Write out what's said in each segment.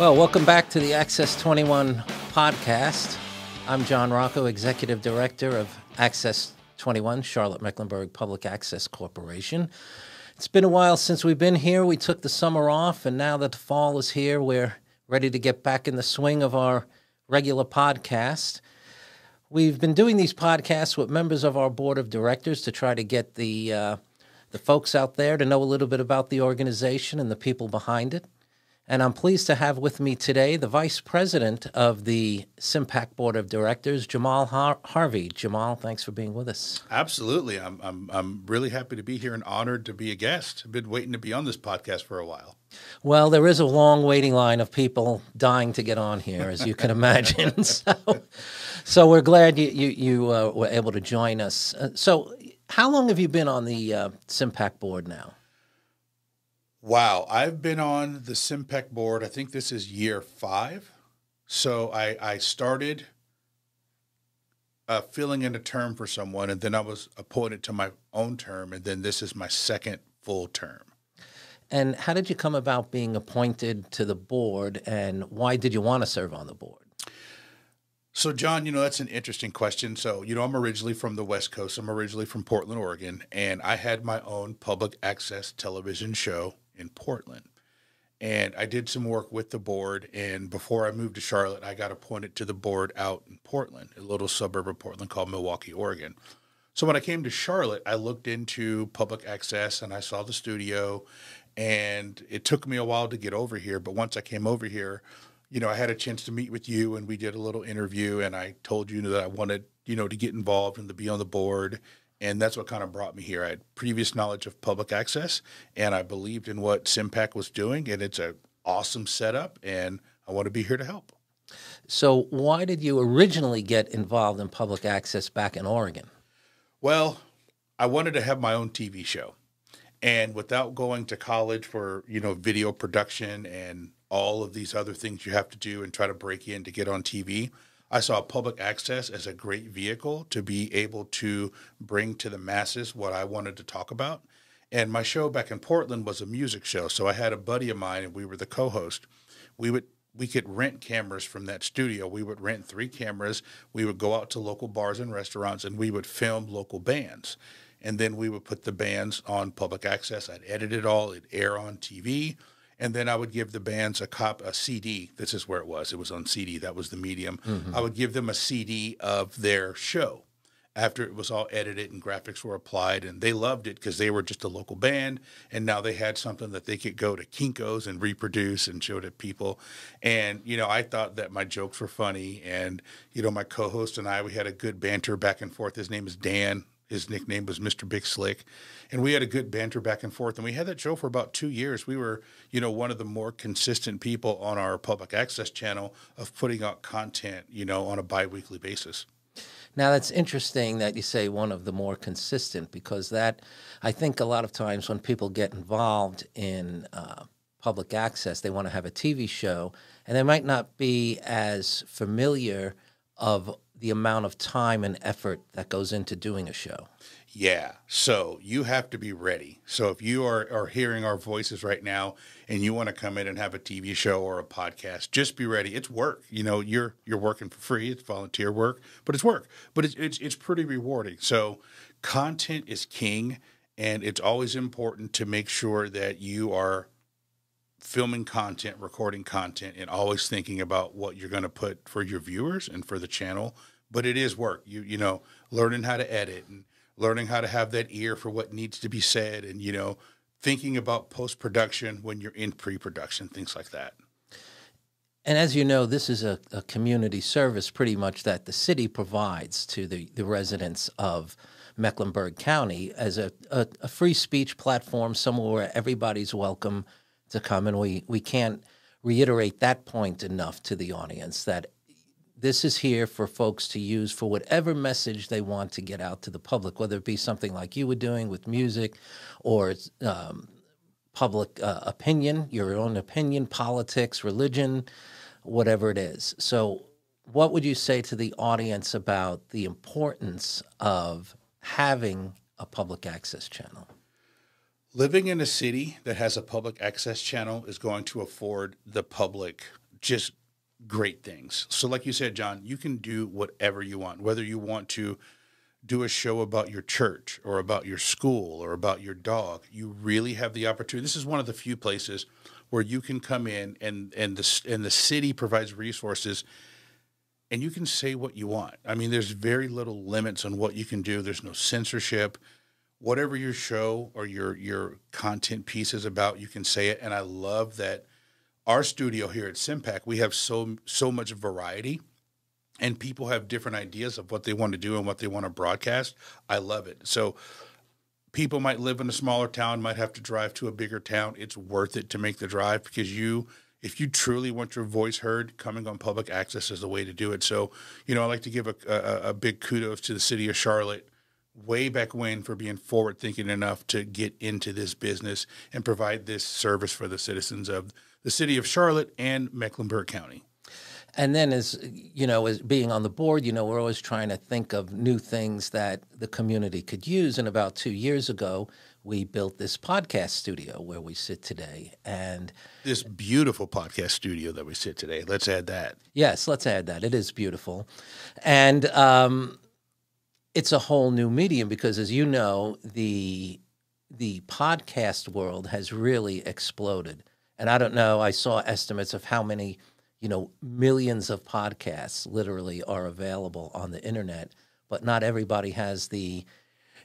Well, welcome back to the Access 21 podcast. I'm John Rocco, Executive Director of Access 21, Charlotte-Mecklenburg Public Access Corporation. It's been a while since we've been here. We took the summer off, and now that the fall is here, we're ready to get back in the swing of our regular podcast. We've been doing these podcasts with members of our board of directors to try to get the folks out there to know a little bit about the organization and the people behind it. And I'm pleased to have with me today the Vice President of the CMPAC Board of Directors, Jamal Harvey. Jamal, thanks for being with us. Absolutely. I'm really happy to be here and honored to be a guest. I've been waiting to be on this podcast for a while. Well, there is a long waiting line of people dying to get on here, as you can imagine. So we're glad you were able to join us. So how long have you been on the CMPAC board now? Wow. I've been on the CMPAC board, I think this is year 5. So I started filling in a term for someone, and then I was appointed to my own term, and then this is my second full term. And how did you come about being appointed to the board, and why did you want to serve on the board? So, John, that's an interesting question. So, I'm originally from the West Coast. I'm originally from Portland, Oregon, and I had my own public access television show in Portland. And I did some work with the board, and before I moved to Charlotte, I got appointed to the board out in Portland, a little suburb of Portland called Milwaukee, Oregon. So when I came to Charlotte, I looked into public access, and I saw the studio, and it took me a while to get over here. But once I came over here, I had a chance to meet with you, and we did a little interview, and I told you that I wanted, to get involved and to be on the board. And that's what kind of brought me here. I had previous knowledge of public access, and I believed in what CMPAC was doing, and it's an awesome setup, and I want to be here to help. So why did you originally get involved in public access back in Oregon? Well, I wanted to have my own TV show. And without going to college for, video production and all of these other things you have to do and try to break in to get on TV, I saw public access as a great vehicle to be able to bring to the masses what I wanted to talk about. And my show back in Portland was a music show. So I had a buddy of mine, and we were the co-host. We could rent cameras from that studio. We would rent 3 cameras. We would go out to local bars and restaurants, and we would film local bands. And then we would put the bands on public access. I'd edit it all. It'd air on TV. And then I would give the bands a CD. This is where it was. It was on CD. That was the medium. Mm-hmm. I would give them a CD of their show after it was all edited and graphics were applied. And they loved it because they were just a local band. And now they had something that they could go to Kinko's and reproduce and show to people. And, I thought that my jokes were funny. And, my co-host and I, we had a good banter back and forth. His name is Dan. His nickname was Mr. Big Slick. And we had a good banter back and forth. And we had that show for about 2 years. We were, one of the more consistent people on our public access channel of putting out content, on a biweekly basis. Now, that's interesting that you say one of the more consistent, because that, I think a lot of times when people get involved in public access, they want to have a TV show, and they might not be as familiar of the amount of time and effort that goes into doing a show. Yeah. So you have to be ready. So if you are hearing our voices right now and you want to come in and have a TV show or a podcast, just be ready. It's work. You're working for free. It's volunteer work, but it's work. But it's pretty rewarding. So content is king, and it's always important to make sure that you are filming content, recording content, and always thinking about what you're going to put for your viewers and for the channel. But it is work. Learning how to edit and learning how to have that ear for what needs to be said, and, thinking about post-production when you're in pre-production, things like that. And as you know, this is a community service pretty much that the city provides to the residents of Mecklenburg County as a free speech platform, somewhere where everybody's welcome to come. And we can't reiterate that point enough to the audience, that this is here for folks to use for whatever message they want to get out to the public, whether it be something like you were doing with music or public opinion, your own opinion, politics, religion, whatever it is. So what would you say to the audience about the importance of having a public access channel? Living in a city that has a public access channel is going to afford the public just great things. So like you said, John, you can do whatever you want, whether you want to do a show about your church or about your school or about your dog. You really have the opportunity. This is one of the few places where you can come in and the city provides resources and you can say what you want. I mean, there's very little limits on what you can do. There's no censorship. Whatever your show or your content piece is about, you can say it. And I love that our studio here at CMPAC, we have so much variety and people have different ideas of what they want to do and what they want to broadcast. I love it. So people might live in a smaller town, might have to drive to a bigger town. It's worth it to make the drive because if you truly want your voice heard, coming on public access is the way to do it. So, I'd like to give a big kudos to the city of Charlotte way back when for being forward thinking enough to get into this business and provide this service for the citizens of the city of Charlotte and Mecklenburg County. And then as being on the board, we're always trying to think of new things that the community could use. And about 2 years ago, we built this podcast studio where we sit today. And this beautiful podcast studio that we sit today. Let's add that. Yes, let's add that. It is beautiful. And it's a whole new medium because, as you know, the podcast world has really exploded. And I don't know, I saw estimates of how many, millions of podcasts literally are available on the internet, but not everybody has the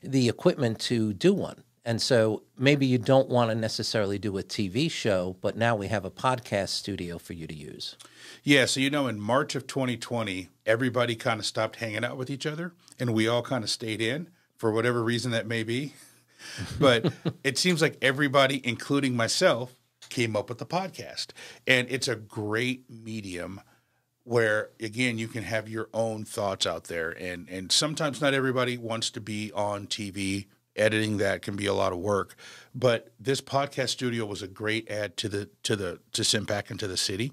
equipment to do one. And so maybe you don't want to necessarily do a TV show, but now we have a podcast studio for you to use. Yeah, so in March of 2020, everybody kind of stopped hanging out with each other, and we all kind of stayed in for whatever reason that may be. But it seems like everybody, including myself, came up with the podcast. And it's a great medium where, again, you can have your own thoughts out there. And sometimes not everybody wants to be on TV. Editing that can be a lot of work. But this podcast studio was a great add to CMPAC and to the city.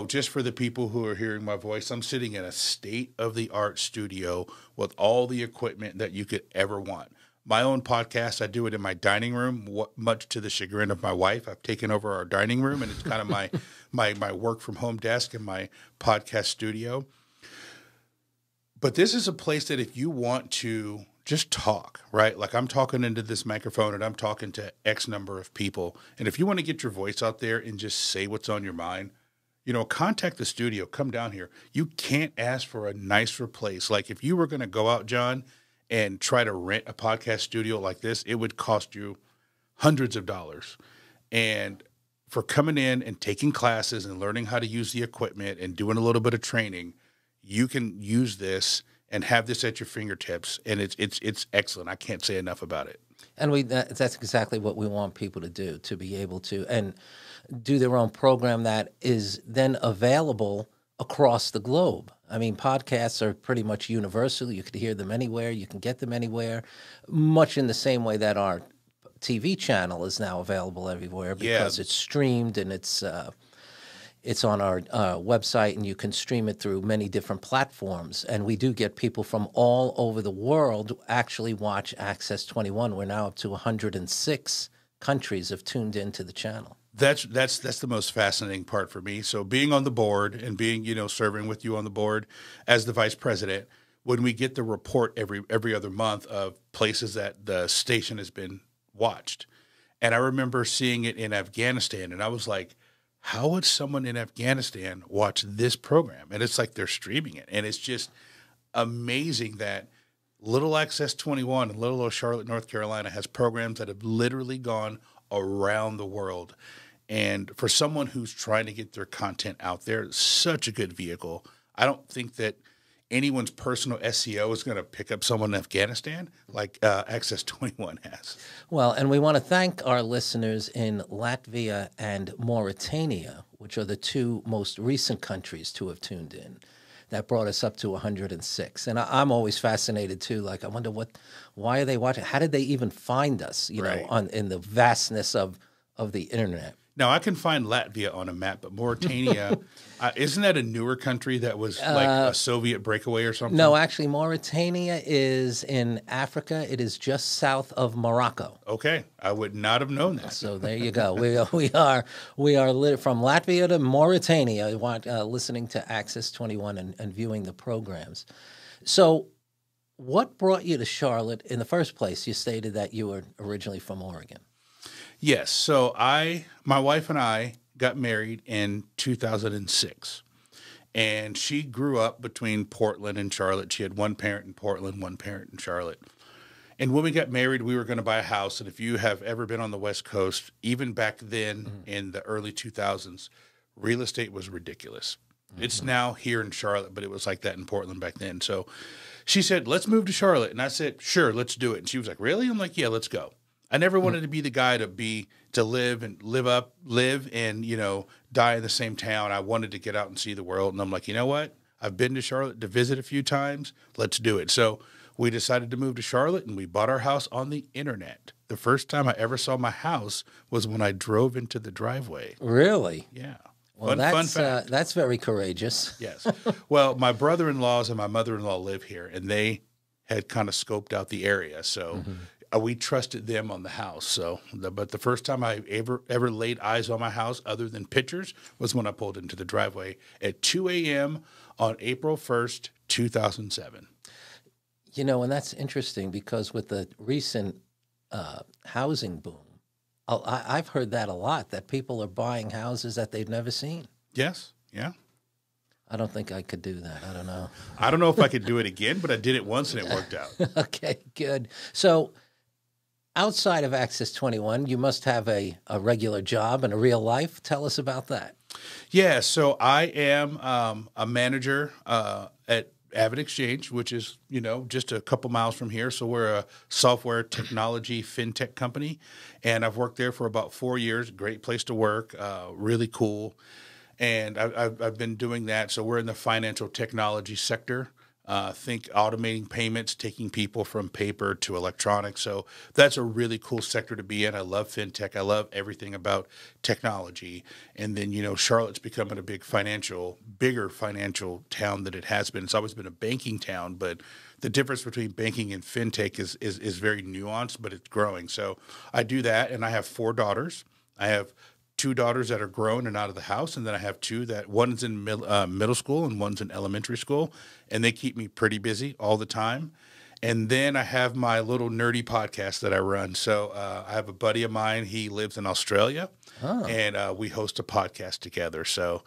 Just for the people who are hearing my voice, I'm sitting in a state-of-the-art studio with all the equipment that you could ever want. My own podcast, I do it in my dining room, much to the chagrin of my wife. I've taken over our dining room, and it's kind of my work-from-home desk and my podcast studio. But this is a place that if you want to just talk, right? Like I'm talking into this microphone, and I'm talking to X number of people. And if you want to get your voice out there and just say what's on your mind, contact the studio, come down here. You can't ask for a nicer place. Like if you were going to go out, John, and try to rent a podcast studio like this, it would cost you hundreds of dollars. And for coming in and taking classes and learning how to use the equipment and doing a little bit of training, you can use this and have this at your fingertips. And it's excellent. I can't say enough about it. And that's exactly what we want people to do, to be able to and do their own program that is then available across the globe. I mean, podcasts are pretty much universal. You can hear them anywhere. You can get them anywhere, much in the same way that our TV channel is now available everywhere because it's streamed and it's on our website, and you can stream it through many different platforms. And we do get people from all over the world actually watch Access 21. We're now up to 106 countries have tuned into the channel. That's the most fascinating part for me. So being on the board and being, serving with you on the board as the vice president, when we get the report every other month of places that the station has been watched. And I remember seeing it in Afghanistan, and I was like, how would someone in Afghanistan watch this program? And it's like they're streaming it. And it's just amazing that Little Access 21 in little old Charlotte, North Carolina has programs that have literally gone around the world. And for someone who's trying to get their content out there, it's such a good vehicle. I don't think that anyone's personal SEO is going to pick up someone in Afghanistan like Access 21 has. Well, and we want to thank our listeners in Latvia and Mauritania, which are the two most recent countries to have tuned in. That brought us up to 106. And I'm always fascinated, too. Like, I wonder why are they watching? How did they even find us, in the vastness of the internet? Now, I can find Latvia on a map, but Mauritania, isn't that a newer country that was like a Soviet breakaway or something? No, actually, Mauritania is in Africa. It is just south of Morocco. Okay, I would not have known that. So there you go. We are from Latvia to Mauritania. Listening to Access 21 and viewing the programs. So, what brought you to Charlotte in the first place? You stated that you were originally from Oregon. Yes. So my wife and I got married in 2006, and she grew up between Portland and Charlotte. She had one parent in Portland, one parent in Charlotte. And when we got married, we were going to buy a house. And if you have ever been on the West Coast, even back then in the early 2000s, real estate was ridiculous. It's now here in Charlotte, but it was like that in Portland back then. So she said, let's move to Charlotte. And I said, sure, let's do it. And she was like, really? I'm like, yeah, let's go. I never wanted to be the guy to live and, you know, die in the same town. I wanted to get out and see the world. And I'm like, you know what? I've been to Charlotte to visit a few times. Let's do it. So we decided to move to Charlotte, and we bought our house on the internet. The first time I ever saw my house was when I drove into the driveway. Really? Yeah. Well, fun fact. That's very courageous. Yes. Well, my brother-in-laws and my mother-in-law live here, and they had kind of scoped out the area. So we trusted them on the house. So, but the first time I ever laid eyes on my house other than pictures was when I pulled into the driveway at 2 a.m. on April 1st, 2007. You know, and that's interesting because with the recent housing boom, I've heard that a lot, that people are buying houses that they've never seen. Yes. Yeah. I don't think I could do that. I don't know. I don't know if I could do it again, but I did it once and it worked out. Okay, good. So outside of Access 21, you must have a regular job and a real life. Tell us about that. Yeah, so I am a manager at Avid Exchange, which is, you know, just a couple miles from here. So we're a software technology fintech company, and I've worked there for about 4 years. Great place to work, really cool. And I've been doing that. So we're in the financial technology sector. Think automating payments, taking people from paper to electronic. So that's a really cool sector to be in. I love fintech. I love everything about technology. And then, you know, Charlotte's becoming a bigger financial town than it has been. It's always been a banking town, but the difference between banking and fintech is very nuanced, but it's growing. So I do that, and I have 4 daughters. I have 2 daughters that are grown and out of the house, and then I have 2 that one's in middle school and one's in elementary school, and they keep me pretty busy all the time. And then I have my little nerdy podcast that I run. So I have a buddy of mine. He lives in Australia, and we host a podcast together. So,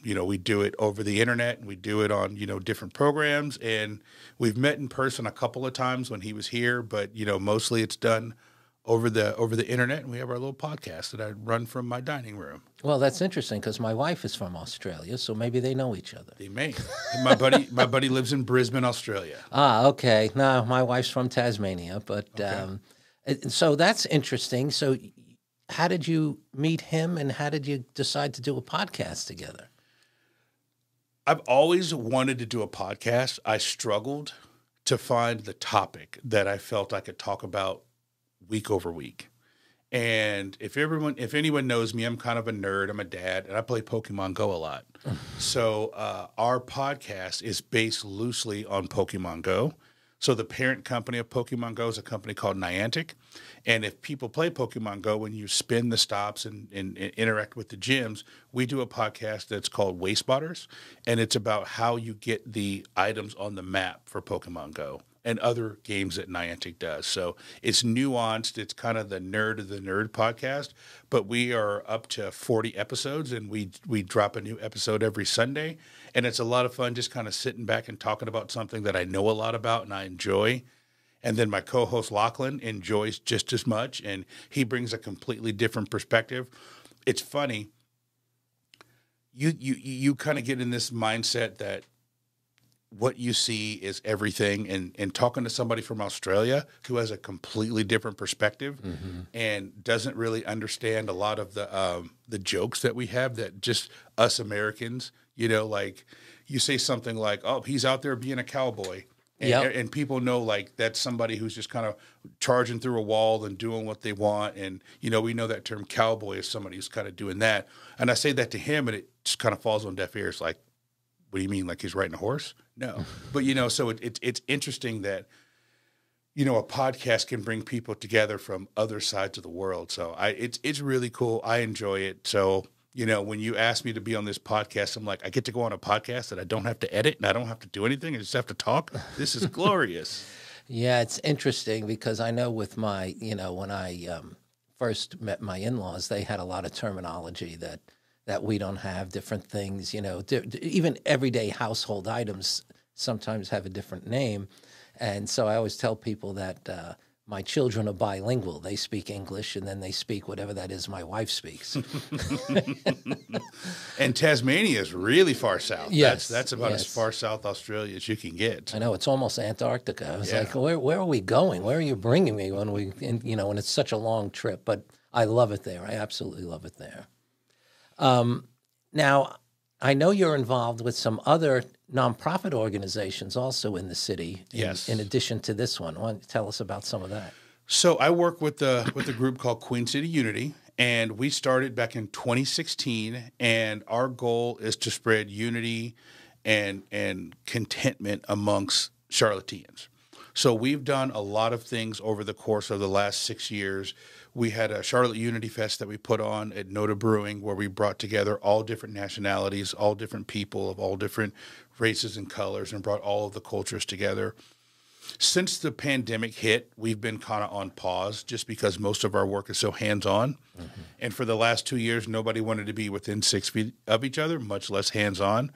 you know, we do it over the internet, and we do it on, you know, different programs. And we've met in person a couple of times when he was here, but, you know, mostly it's done over the internet, and we have our little podcast that I run from my dining room. Well, that's interesting because my wife is from Australia, so maybe they know each other. They may. And my buddy lives in Brisbane, Australia. Ah, okay. No, my wife's from Tasmania, but so that's interesting. So, how did you meet him, and how did you decide to do a podcast together? I've always wanted to do a podcast. I struggled to find the topic that I felt I could talk about week over week. And if anyone knows me, I'm kind of a nerd. I'm a dad, and I play Pokemon Go a lot. So our podcast is based loosely on Pokemon Go. So the parent company of Pokemon Go is a company called Niantic. And if people play Pokemon Go, when you spin the stops and interact with the gyms, we do a podcast that's called Way Spotters. And it's about how you get the items on the map for Pokemon Go and other games that Niantic does. So it's nuanced. It's kind of the nerd of the nerd podcast. But we are up to 40 episodes, and we drop a new episode every Sunday. And it's a lot of fun just kind of sitting back and talking about something that I know a lot about and I enjoy. And then my co-host Lachlan enjoys just as much, and he brings a completely different perspective. It's funny. You kind of get in this mindset that what you see is everything, and talking to somebody from Australia who has a completely different perspective and doesn't really understand a lot of the jokes that we have that just us Americans, you know, like you say something like, oh, he's out there being a cowboy. And people know like that's somebody who's just kind of charging through a wall and doing what they want. And, you know, we know that term cowboy is somebody who's kind of doing that. And I say that to him and it just kind of falls on deaf ears. Like, what do you mean? Like he's riding a horse? No. But, you know, so it's interesting that, you know, a podcast can bring people together from other sides of the world. So it's really cool. I enjoy it. So, you know, when you ask me to be on this podcast, I'm like, I get to go on a podcast that I don't have to edit and I don't have to do anything. I just have to talk. This is glorious. Yeah, it's interesting because I know with my, you know, when I first met my in-laws, they had a lot of terminology that we don't have, different things, you know, even everyday household items sometimes have a different name. And so I always tell people that my children are bilingual. They speak English, and then they speak whatever that is my wife speaks. And Tasmania is really far south. Yes. That's about as far south Australia as you can get. I know, it's almost Antarctica. I was like, where are we going? Where are you bringing me when you know, when it's such a long trip? But I love it there. I absolutely love it there. Now, I know you're involved with some other nonprofit organizations also in the city. Yes. In addition to this one, why don't you tell us about some of that? So I work with a group called Queen City Unity, and we started back in 2016. And our goal is to spread unity and contentment amongst Charlotteans. So we've done a lot of things over the course of the last 6 years. We had a Charlotte Unity Fest that we put on at Noda Brewing where we brought together all different nationalities, all different people of all different races and colors and brought all of the cultures together. Since the pandemic hit, we've been kind of on pause just because most of our work is so hands-on. Mm-hmm. And for the last 2 years, nobody wanted to be within 6 feet of each other, much less hands-on.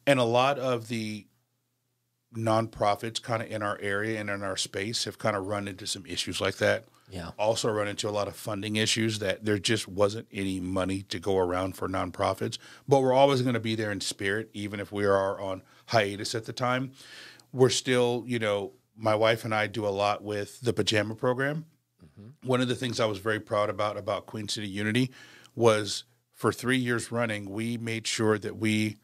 And a lot of the nonprofits kind of in our area and in our space have kind of run into some issues like that. Yeah. Also run into a lot of funding issues that there just wasn't any money to go around for nonprofits. But we're always going to be there in spirit, even if we are on hiatus at the time. We're still, you know, my wife and I do a lot with the pajama program. Mm-hmm. One of the things I was very proud about Queen City Unity was for 3 years running, we made sure that we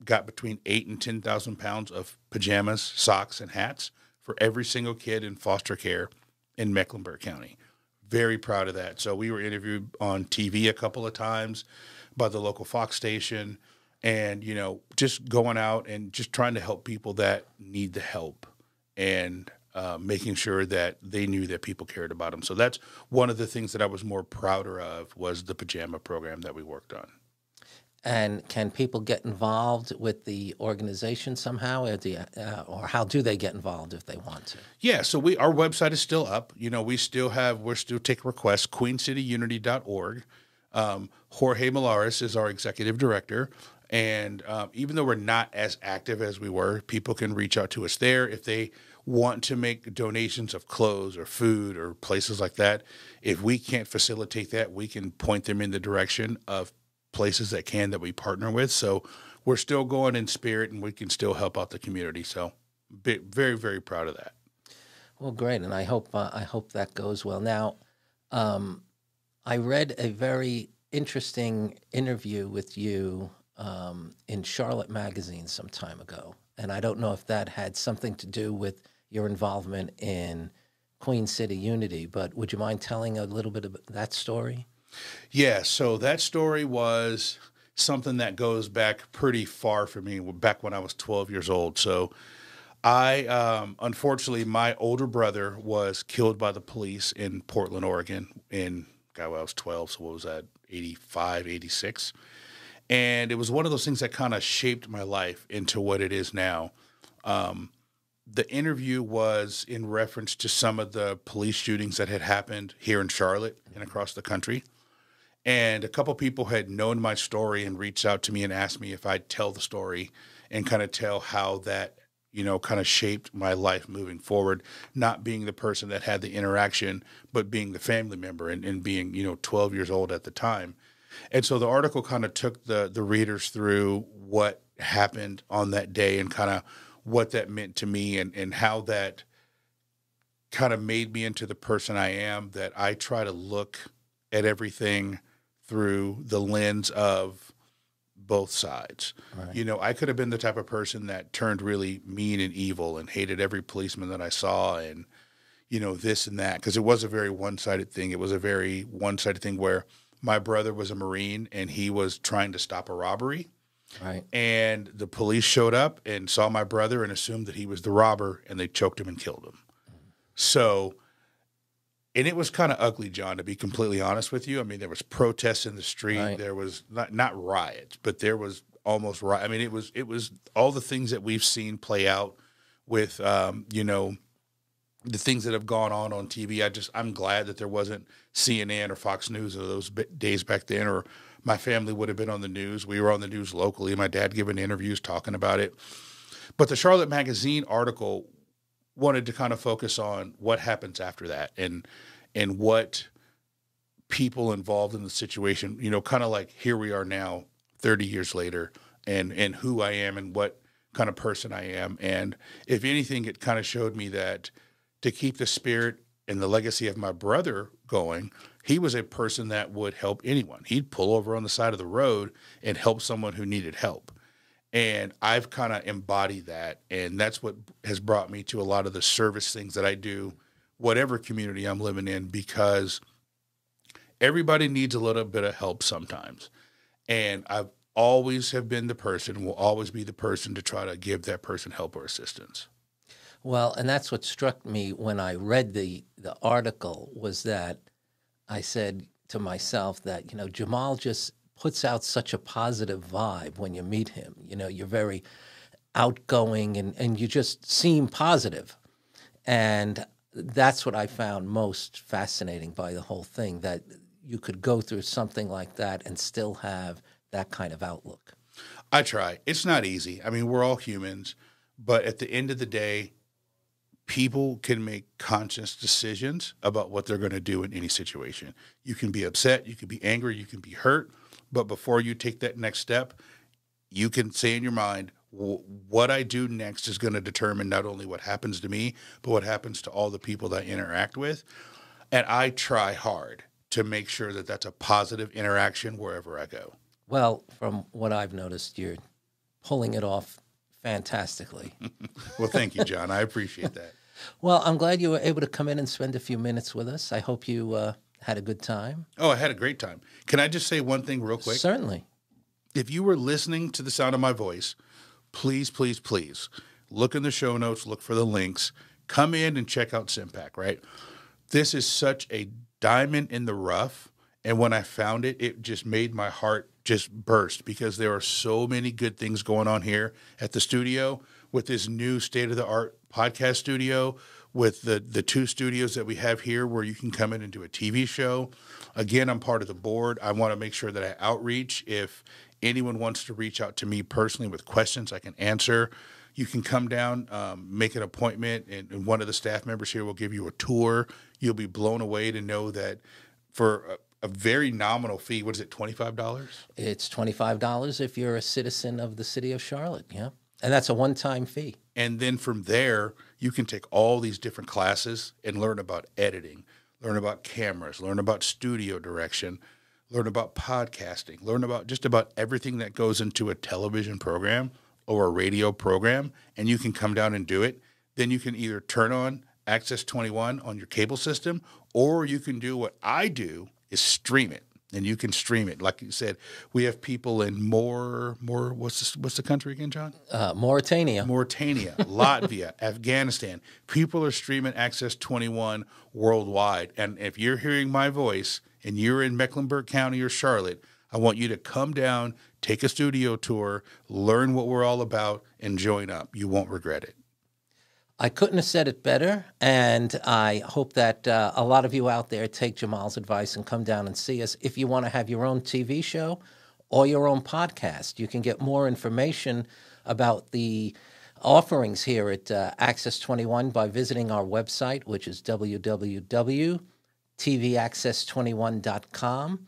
got between 8,000 and 10,000 pounds of pajamas, socks, and hats for every single kid in foster care in Mecklenburg County. Very proud of that. So we were interviewed on TV a couple of times by the local Fox station and, you know, just going out and just trying to help people that need the help and making sure that they knew that people cared about them. So that's one of the things that I was more prouder of was the pajama program that we worked on. And can people get involved with the organization somehow, or how do they get involved if they want to? Yeah, so our website is still up. You know, we're still taking requests. QueenCityUnity.org. Jorge Malares is our executive director, and even though we're not as active as we were, people can reach out to us there if they want to make donations of clothes or food or places like that. If we can't facilitate that, we can point them in the direction of places that we partner with. So we're still going in spirit and we can still help out the community. So very, very proud of that. Well, great. And I hope that goes well. Now, I read a very interesting interview with you in Charlotte Magazine some time ago. And I don't know if that had something to do with your involvement in Queen City Unity, but would you mind telling a little bit about that story? Yeah, so that story was something that goes back pretty far for me, back when I was 12 years old. So unfortunately, my older brother was killed by the police in Portland, Oregon when I was 12. So what was that, 85, 86? And it was one of those things that kind of shaped my life into what it is now. The interview was in reference to some of the police shootings that had happened here in Charlotte and across the country. And a couple people had known my story and reached out to me and asked me if I'd tell the story and kind of tell how that, you know, kind of shaped my life moving forward, not being the person that had the interaction, but being the family member and being, you know, 12 years old at the time. And so the article kind of took the readers through what happened on that day and kind of what that meant to me and how that kind of made me into the person I am, that I try to look at everything through the lens of both sides. Right. You know, I could have been the type of person that turned really mean and evil and hated every policeman that I saw and, you know, this and that, because it was a very one-sided thing. It was a very one-sided thing where my brother was a Marine and he was trying to stop a robbery. Right. And the police showed up and saw my brother and assumed that he was the robber, and they choked him and killed him. So, and it was kind of ugly, John, to be completely honest with you. I mean, there was protests in the street. Right. There was not riots, but there was almost riot. I mean, it was all the things that we've seen play out with, you know, the things that have gone on TV. I'm glad that there wasn't CNN or Fox News of those days back then, or my family would have been on the news. We were on the news locally. My dad giving interviews talking about it. But the Charlotte Magazine article wanted to kind of focus on what happens after that and what people involved in the situation, you know, kind of like here we are now 30 years later and who I am and what kind of person I am. And if anything, it kind of showed me that to keep the spirit and the legacy of my brother going, he was a person that would help anyone. He'd pull over on the side of the road and help someone who needed help. And I've kind of embodied that. And that's what has brought me to a lot of the service things that I do, whatever community I'm living in, because everybody needs a little bit of help sometimes. And I've always have been the person, will always be the person to try to give that person help or assistance. Well, and that's what struck me when I read the article was that I said to myself that, you know, Jamal just puts out such a positive vibe when you meet him. You know, you're very outgoing and you just seem positive. And that's what I found most fascinating by the whole thing, that you could go through something like that and still have that kind of outlook. I try. It's not easy. I mean, we're all humans, but at the end of the day, people can make conscious decisions about what they're going to do in any situation. You can be upset, you can be angry, you can be hurt, but before you take that next step, you can say in your mind, what I do next is going to determine not only what happens to me, but what happens to all the people that I interact with. And I try hard to make sure that that's a positive interaction wherever I go. Well, from what I've noticed, you're pulling it off fantastically. Well, thank you, John. I appreciate that. Well, I'm glad you were able to come in and spend a few minutes with us. I hope you had a good time. Oh, I had a great time. Can I just say one thing real quick? Certainly. If you were listening to the sound of my voice, please, please, please look in the show notes, look for the links, come in and check out CMPAC, right? This is such a diamond in the rough. And when I found it, it just made my heart just burst because there are so many good things going on here at the studio with this new state-of-the-art podcast studio, with the two studios that we have here where you can come in and do a TV show. Again, I'm part of the board. I want to make sure that I outreach. If anyone wants to reach out to me personally with questions I can answer, you can come down, make an appointment, and one of the staff members here will give you a tour. You'll be blown away to know that for a very nominal fee. What is it, $25? It's $25 if you're a citizen of the city of Charlotte, yeah. And that's a one-time fee. And then from there, you can take all these different classes and learn about editing, learn about cameras, learn about studio direction, learn about podcasting, learn about just about everything that goes into a television program or a radio program, and you can come down and do it. Then you can either turn on Access 21 on your cable system, or you can do what I do, is stream it, and you can stream it. Like you said, we have people in what's the country again, John? Mauritania, Latvia, Afghanistan. People are streaming Access 21 worldwide. And if you're hearing my voice and you're in Mecklenburg County or Charlotte, I want you to come down, take a studio tour, learn what we're all about, and join up. You won't regret it. I couldn't have said it better, and I hope that a lot of you out there take Jamal's advice and come down and see us. If you want to have your own TV show or your own podcast, you can get more information about the offerings here at Access 21 by visiting our website, which is www.tvaccess21.com.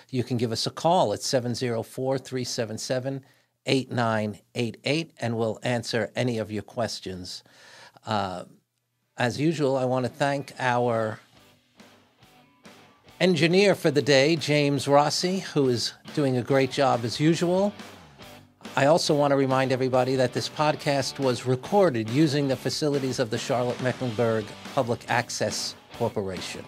You can give us a call at 704-377-8988, and we'll answer any of your questions. As usual, I want to thank our engineer for the day, James Rossi, who is doing a great job as usual. I also want to remind everybody that this podcast was recorded using the facilities of the Charlotte-Mecklenburg Public Access Corporation.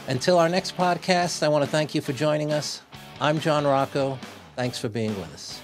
Until our next podcast, I want to thank you for joining us. I'm John Rocco. Thanks for being with us.